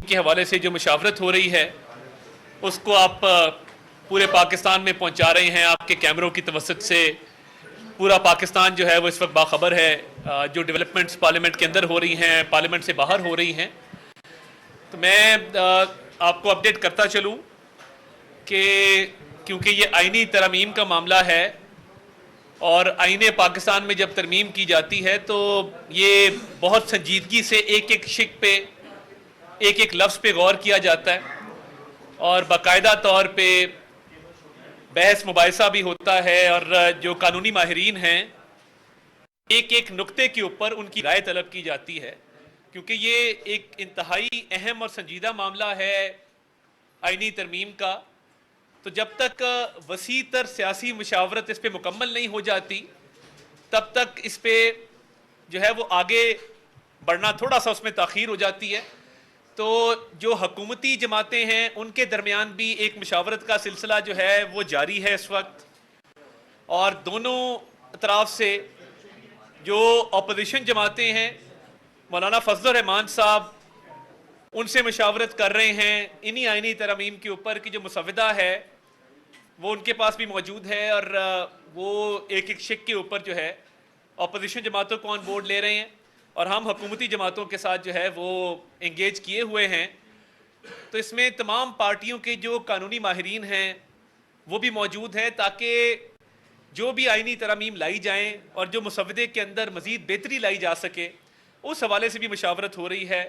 کے حوالے سے جو مشاورت ہو رہی ہے اس کو آپ پورے پاکستان میں پہنچا رہے ہیں. آپ کے کیمروں کی توسط سے پورا پاکستان جو ہے وہ اس وقت باخبر ہے. جو ڈیولپمنٹس پارلیمنٹ کے اندر ہو رہی ہیں، پارلیمنٹ سے باہر ہو رہی ہیں. تو میں آپ کو اپڈیٹ کرتا چلوں کہ کیونکہ یہ آئینی ترامیم کا معاملہ ہے اور آئین پاکستان میں جب ترمیم کی جاتی ہے تو یہ بہت سنجیدگی سے ایک ایک شق پہ، ایک ایک لفظ پہ غور کیا جاتا ہے اور باقاعدہ طور پہ بحث مباحثہ بھی ہوتا ہے. اور جو قانونی ماہرین ہیں ایک ایک نقطے کے اوپر ان کی رائے طلب کی جاتی ہے، کیونکہ یہ ایک انتہائی اہم اور سنجیدہ معاملہ ہے آئینی ترمیم کا. تو جب تک وسیع تر سیاسی مشاورت اس پہ مکمل نہیں ہو جاتی تب تک اس پہ جو ہے وہ آگے بڑھنا تھوڑا سا اس میں تاخیر ہو جاتی ہے. تو جو حکومتی جماعتیں ہیں ان کے درمیان بھی ایک مشاورت کا سلسلہ جو ہے وہ جاری ہے اس وقت، اور دونوں اطراف سے جو اپوزیشن جماعتیں ہیں مولانا فضل الرحمان صاحب ان سے مشاورت کر رہے ہیں انہی آئینی ترامیم کے اوپر کہ جو مسودہ ہے وہ ان کے پاس بھی موجود ہے، اور وہ ایک ایک شق کے اوپر جو ہے اپوزیشن جماعتوں کو آن بورڈ لے رہے ہیں اور ہم حکومتی جماعتوں کے ساتھ جو ہے وہ انگیج کیے ہوئے ہیں. تو اس میں تمام پارٹیوں کے جو قانونی ماہرین ہیں وہ بھی موجود ہیں تاکہ جو بھی آئینی ترامیم لائی جائیں اور جو مسودے کے اندر مزید بہتری لائی جا سکے اس حوالے سے بھی مشاورت ہو رہی ہے.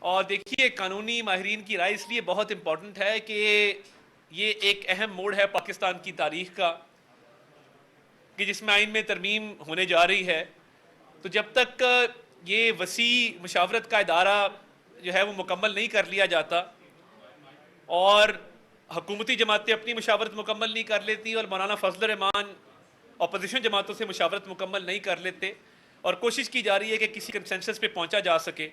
اور دیکھیے قانونی ماہرین کی رائے اس لیے بہت امپورٹنٹ ہے کہ یہ ایک اہم موڑ ہے پاکستان کی تاریخ کا کہ جس میں آئین میں ترمیم ہونے جا رہی ہے. تو جب تک یہ وسیع مشاورت کا ادارہ جو ہے وہ مکمل نہیں کر لیا جاتا اور حکومتی جماعتیں اپنی مشاورت مکمل نہیں کر لیتی اور مولانا فضل الرحمان اپوزیشن جماعتوں سے مشاورت مکمل نہیں کر لیتے، اور کوشش کی جا رہی ہے کہ کسی کنسنسس پہ پہنچا جا سکے.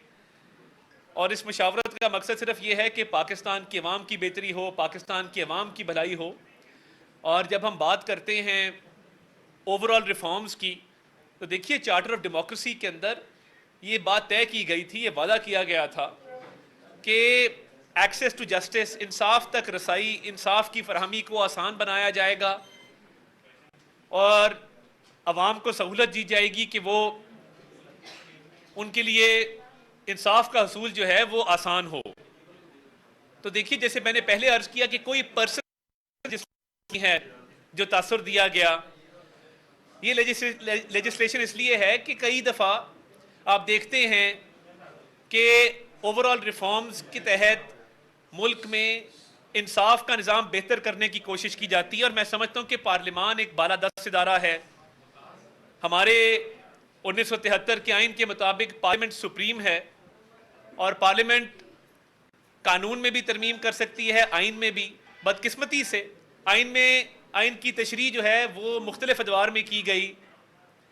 اور اس مشاورت کا مقصد صرف یہ ہے کہ پاکستان کی عوام کی بہتری ہو، پاکستان کی عوام کی بھلائی ہو. اور جب ہم بات کرتے ہیں اوور آل ریفارمز کی تو دیکھیے چارٹر آف ڈیموکریسی کے اندر یہ بات طے کی گئی تھی، یہ وعدہ کیا گیا تھا کہ ایکسیس ٹو جسٹس، انصاف تک رسائی، انصاف کی فراہمی کو آسان بنایا جائے گا اور عوام کو سہولت دی جائے گی کہ وہ ان کے لیے انصاف کا حصول جو ہے وہ آسان ہو. تو دیکھیے جیسے میں نے پہلے عرض کیا کہ کوئی پرسن ہے جو تاثر دیا گیا، یہ لیجسلیشن اس لیے ہے کہ کئی دفعہ آپ دیکھتے ہیں کہ اوور آل ریفارمز کے تحت ملک میں انصاف کا نظام بہتر کرنے کی کوشش کی جاتی ہے. اور میں سمجھتا ہوں کہ پارلیمان ایک بالادست ادارہ ہے. ہمارے 1973 کے آئین کے مطابق پارلیمنٹ سپریم ہے اور پارلیمنٹ قانون میں بھی ترمیم کر سکتی ہے، آئین میں بھی. بدقسمتی سے آئین کی تشریح جو ہے وہ مختلف ادوار میں کی گئی،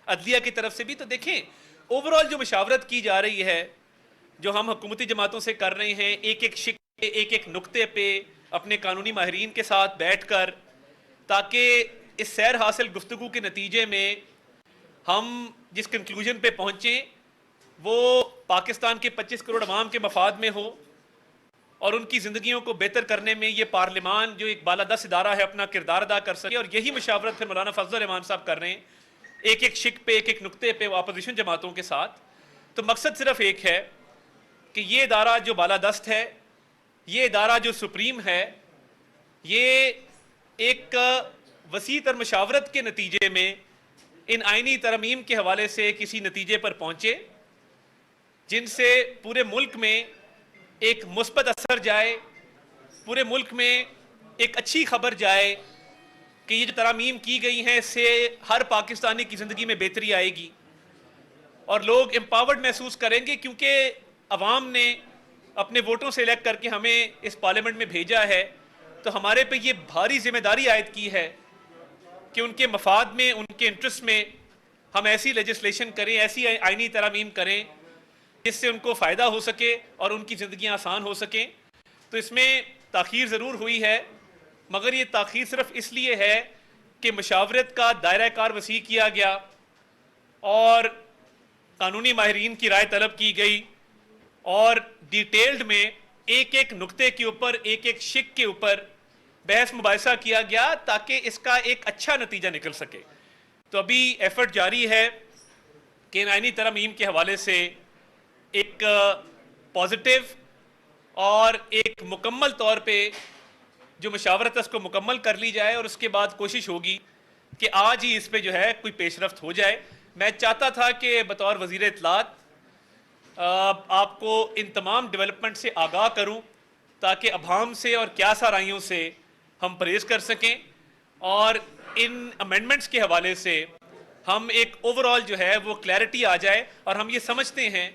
عدلیہ کی طرف سے بھی. تو دیکھیں اوور آل جو مشاورت کی جا رہی ہے جو ہم حکومتی جماعتوں سے کر رہے ہیں ایک ایک شق پہ، ایک ایک نقطے پہ اپنے قانونی ماہرین کے ساتھ بیٹھ کر، تاکہ اس سیر حاصل گفتگو کے نتیجے میں ہم جس کنکلوژن پہ پہنچیں وہ پاکستان کے 25 کروڑ عوام کے مفاد میں ہو اور ان کی زندگیوں کو بہتر کرنے میں یہ پارلیمان جو ایک بالادست ادارہ ہے اپنا کردار ادا کر سکے. اور یہی مشاورت پھر مولانا فضل الرحمان صاحب کر رہے ہیں ایک ایک شق پہ، ایک ایک نقطے پہ اپوزیشن جماعتوں کے ساتھ. تو مقصد صرف ایک ہے کہ یہ ادارہ جو بالادست ہے، یہ ادارہ جو سپریم ہے، یہ ایک وسیع تر مشاورت کے نتیجے میں ان آئینی ترامیم کے حوالے سے کسی نتیجے پر پہنچے جن سے پورے ملک میں ایک مثبت اثر جائے، پورے ملک میں ایک اچھی خبر جائے کہ یہ جو ترامیم کی گئی ہیں اس سے ہر پاکستانی کی زندگی میں بہتری آئے گی اور لوگ امپاورڈ محسوس کریں گے، کیونکہ عوام نے اپنے ووٹوں سے الیکٹ کر کے ہمیں اس پارلیمنٹ میں بھیجا ہے. تو ہمارے پہ یہ بھاری ذمہ داری عائد کی ہے کہ ان کے مفاد میں، ان کے انٹرسٹ میں ہم ایسی لیجسلیشن کریں، ایسی آئینی ترامیم کریں جس سے ان کو فائدہ ہو سکے اور ان کی زندگیاں آسان ہو سکیں. تو اس میں تاخیر ضرور ہوئی ہے، مگر یہ تاخیر صرف اس لیے ہے کہ مشاورت کا دائرہ کار وسیع کیا گیا اور قانونی ماہرین کی رائے طلب کی گئی اور ڈیٹیلڈ میں ایک ایک نقطے کے اوپر ایک ایک شک کے اوپر بحث مباحثہ کیا گیا تاکہ اس کا ایک اچھا نتیجہ نکل سکے. تو ابھی ایفرٹ جاری ہے کہ آئینی ترمیم کے حوالے سے ایک پازیٹیو اور ایک مکمل طور پہ جو مشاورت ہے اس کو مکمل کر لی جائے, اور اس کے بعد کوشش ہوگی کہ آج ہی اس پہ جو ہے کوئی پیش رفت ہو جائے. میں چاہتا تھا کہ بطور وزیر اطلاعات آپ کو ان تمام ڈیولپمنٹ سے آگاہ کروں تاکہ ابہام سے اور قیاس آرائیوں سے ہم پرہیز کر سکیں, اور ان امینڈمنٹس کے حوالے سے ہم ایک اوور آل جو ہے وہ کلیئرٹی آ جائے, اور ہم یہ سمجھتے ہیں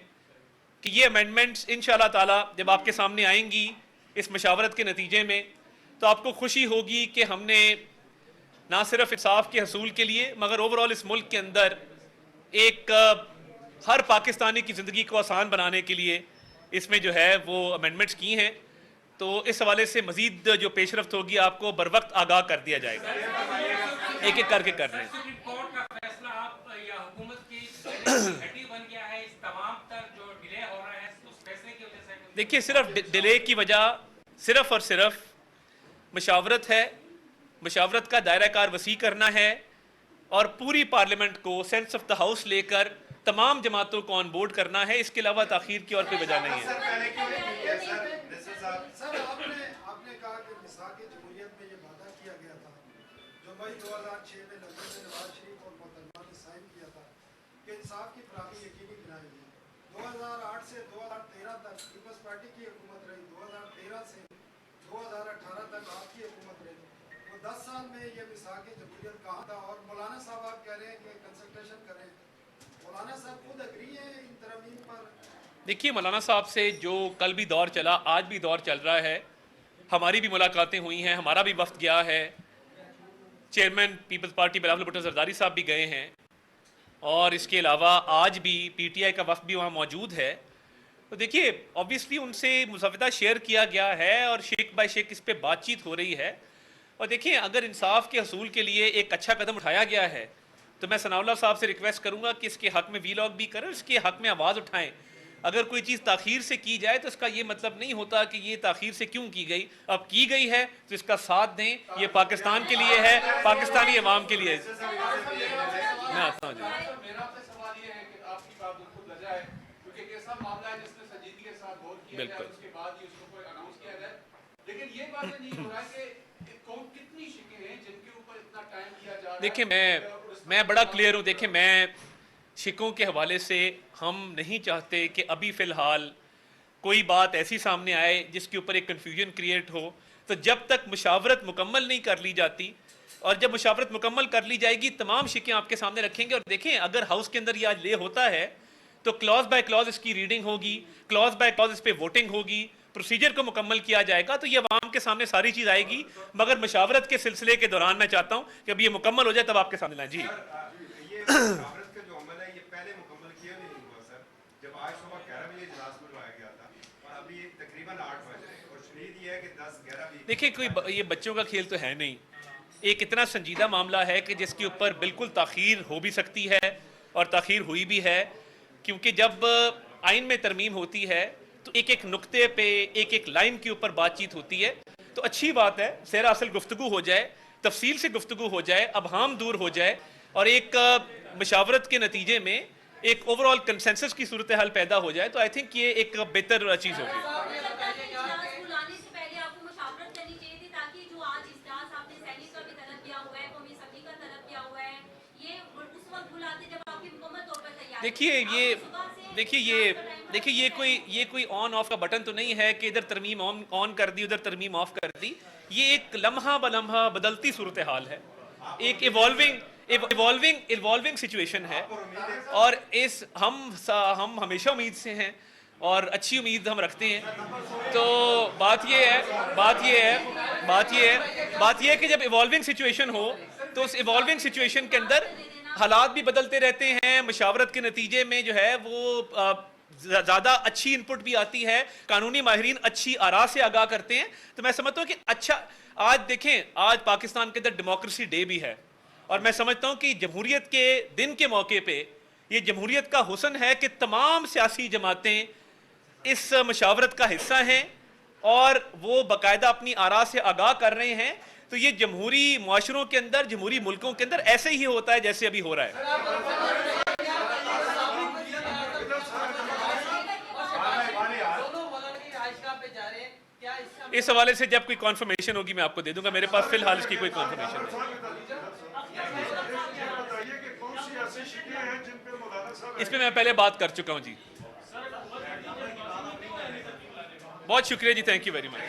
کہ یہ امینڈمنٹس انشاءاللہ تعالی جب آپ کے سامنے آئیں گی اس مشاورت کے نتیجے میں تو آپ کو خوشی ہوگی کہ ہم نے نہ صرف انصاف کے حصول کے لیے مگر اوور آل اس ملک کے اندر ایک ہر پاکستانی کی زندگی کو آسان بنانے کے لیے اس میں جو ہے وہ امینڈمنٹس کی ہیں. تو اس حوالے سے مزید جو پیش رفت ہوگی آپ کو بر وقت آگاہ کر دیا جائے گا. ایک ایک کر کے کر لیں. دیکھیے صرف ڈیلے کی وجہ صرف اور صرف مشاورت ہے, مشاورت کا دائرہ کار وسیع کرنا ہے اور پوری پارلیمنٹ کو سینس آف دا ہاؤس لے کر تمام جماعتوں کو آن بورڈ کرنا ہے. اس کے علاوہ تاخیر کی اور کوئی وجہ نہیں ہے. سر آپ نے کہا کہ میثاق جمہوریت میں یہ وعدہ کیا گیا تھا جو مئی 2006 میں لندن میں نواز شریف اور محترمہ نے سائن کیا تھا کہ انصاف کی فراہمی یقینی بنائی گئی. 2008 سے 2013 تک پیپلز پارٹی کی حکومت رہی, 2013 سے 2018 تک آپ کی حکومت رہی. وہ 10 سال میں یہ میثاق جمہوریت کہاں تھا؟ اور مولانا صاحب آپ کہہ رہے ہیں کہ کنسلٹیشن کریں, مولانا صاحب خود اگری ہیں ان ترامیم پر؟ دیکھیے مولانا صاحب سے جو کل بھی دور چلا آج بھی دور چل رہا ہے, ہماری بھی ملاقاتیں ہوئی ہیں, ہمارا بھی وفد گیا ہے, chairman Peoples Party Bilawal Bhutto Zardari صاحب بھی گئے ہیں, اور اس کے علاوہ آج بھی پی ٹی آئی کا وفد بھی وہاں موجود ہے. تو دیکھیے آبویسلی ان سے مسودہ شیئر کیا گیا ہے اور شیک بائی شیک اس پہ بات چیت ہو رہی ہے. اور دیکھیں اگر انصاف کے حصول کے لیے ایک اچھا قدم اٹھایا گیا ہے تو میں ثناء اللہ صاحب سے ریکویسٹ کروں گا کہ اس کے حق میں وی لاگ بھی کریں, اس کے حق میں آواز اٹھائیں. اگر کوئی چیز تاخیر سے کی جائے تو اس کا یہ مطلب نہیں ہوتا کہ یہ تاخیر سے کیوں کی گئی, اب کی گئی ہے تو اس کا ساتھ دیں. یہ پاکستان کے لیے ہے, پاکستانی عوام کے لیے. میں آتا ہوں جی. میرا سوال یہ ہے کہ آپ کی بات بالکل لجا ہے کیونکہ ایک ایسا معاملہ ہے جس میں سنجیدگی کے ساتھ غور کیا جائے, اس کے بعد ہی اس کو کوئی اناؤنس کیا جائے. لیکن یہ بات نہیں ہو رہا ہے کہ کون کتنی شکیں ہیں جن کے اوپر اتنا ٹائم کیا جا رہا ہے. دیکھیں میں بڑا کلیئر ہوں. دیکھیں میں شکوں کے حوالے سے ہم نہیں چاہتے کہ ابھی فی الحال کوئی بات ایسی سامنے آئے جس کے اوپر ایک کنفیوژن کریٹ ہو. تو جب تک مشاورت مکمل نہیں کر لی جاتی, اور جب مشاورت مکمل کر لی جائے گی تمام شکیں آپ کے سامنے رکھیں گے. اور دیکھیں اگر ہاؤس کے اندر یہ آج لے ہوتا ہے تو کلاز بائی کلاز اس کی ریڈنگ ہوگی, کلاز بائی کلاز اس پہ ووٹنگ ہوگی, پروسیجر کو مکمل کیا جائے گا, تو یہ عوام کے سامنے ساری چیز آئے گی. مگر مشاورت کے سلسلے کے دوران میں چاہتا ہوں کہ اب یہ مکمل ہو جائے تب آپ کے سامنے لائیں. جی یہ مشاورت کا جو عمل ہے یہ پہلے مکمل کیا نہیں ہوا سر. جب آج صبح 11 بجے اجلاس بلوایا گیا تھا اور ابھی تقریباً 8 بجے, اور شنید یہ ہے کہ 10-11 بھی. دیکھیں کوئی یہ بچوں کا کھیل تو ہے نہیں. ایک اتنا سنجیدہ معاملہ ہے کہ جس کے اوپر بالکل تاخیر ہو بھی سکتی ہے اور تاخیر ہوئی بھی ہے, کیونکہ جب آئین میں ترمیم ہوتی ہے تو ایک ایک نقطے پہ ایک ایک لائن کے اوپر بات چیت ہوتی ہے. تو اچھی بات ہے سیر اصل گفتگو ہو جائے, تفصیل سے گفتگو ہو جائے, ابہام دور ہو جائے, اور ایک مشاورت کے نتیجے میں ایک اوور آل کنسنسس کی صورتحال پیدا ہو جائے. تو آئی تھنک یہ ایک بہتر چیز ہوگی. دیکھیے یہ کوئی آن آف کا بٹن تو نہیں ہے کہ ادھر ترمیم آن کر دی ادھر ترمیم آف کر دی. یہ ایک لمحہ بلمحہ بدلتی صورتحال ہے, ایک ایوالونگ سچویشن ہے, اور ہم ہمیشہ امید سے ہیں اور اچھی امید ہم رکھتے ہیں. تو بات یہ ہے کہ جب ایوالونگ سچویشن ہو تو اس ایوالونگ سچویشن کے اندر حالات بھی بدلتے رہتے ہیں. مشاورت کے نتیجے میں جو ہے وہ زیادہ اچھی انپٹ بھی آتی ہے, قانونی ماہرین اچھی آراء سے آگاہ کرتے ہیں. تو میں سمجھتا ہوں کہ اچھا آج دیکھیں آج پاکستان کے اندر ڈیموکریسی ڈے بھی ہے, اور میں سمجھتا ہوں کہ جمہوریت کے دن کے موقع پہ یہ جمہوریت کا حسن ہے کہ تمام سیاسی جماعتیں اس مشاورت کا حصہ ہیں, اور وہ باقاعدہ اپنی آراء سے آگاہ کر رہے ہیں، تو یہ جمہوری معاشروں کے اندر، جمہوری ملکوں کے اندر ایسے ہی ہوتا ہے جیسے ابھی ہو رہا ہے۔ اس حوالے سے جب کوئی کانفرمیشن ہوگی میں آپ کو دے دوں گا، میرے پاس فی الحال اس کی کوئی کانفرمیشن نہیں۔ اس پہ میں پہلے بات کر چکا ہوں جی۔ بہت شکریہ جی، تھینک یو ویری مچ۔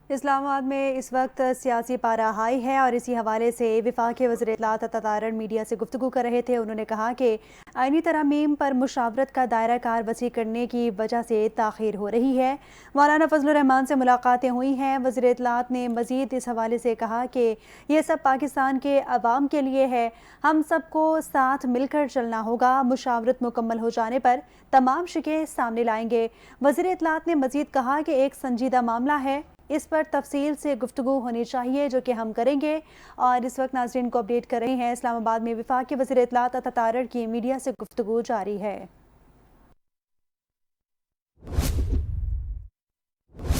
اسلام آباد میں اس وقت سیاسی پارا ہائی ہے اور اسی حوالے سے وفاقی وزیر اطلاعات عطا تارڑ میڈیا سے گفتگو کر رہے تھے۔ انہوں نے کہا کہ آئینی ترامیم پر مشاورت کا دائرہ کار وسیع کرنے کی وجہ سے تاخیر ہو رہی ہے۔ مولانا فضل الرحمان سے ملاقاتیں ہوئی ہیں۔ وزیر اطلاعات نے مزید اس حوالے سے کہا کہ یہ سب پاکستان کے عوام کے لیے ہے، ہم سب کو ساتھ مل کر چلنا ہوگا، مشاورت مکمل ہو جانے پر تمام شقیں سامنے لائیں گے۔ وزیر اطلاعات نے مزید کہا کہ ایک سنجیدہ معاملہ ہے، اس پر تفصیل سے گفتگو ہونی چاہیے، جو کہ ہم کریں گے۔ اور اس وقت ناظرین کو اپڈیٹ کر رہے ہیں، اسلام آباد میں وفاقی وزیر اطلاعات عطا تارڑ کی میڈیا سے گفتگو جاری ہے۔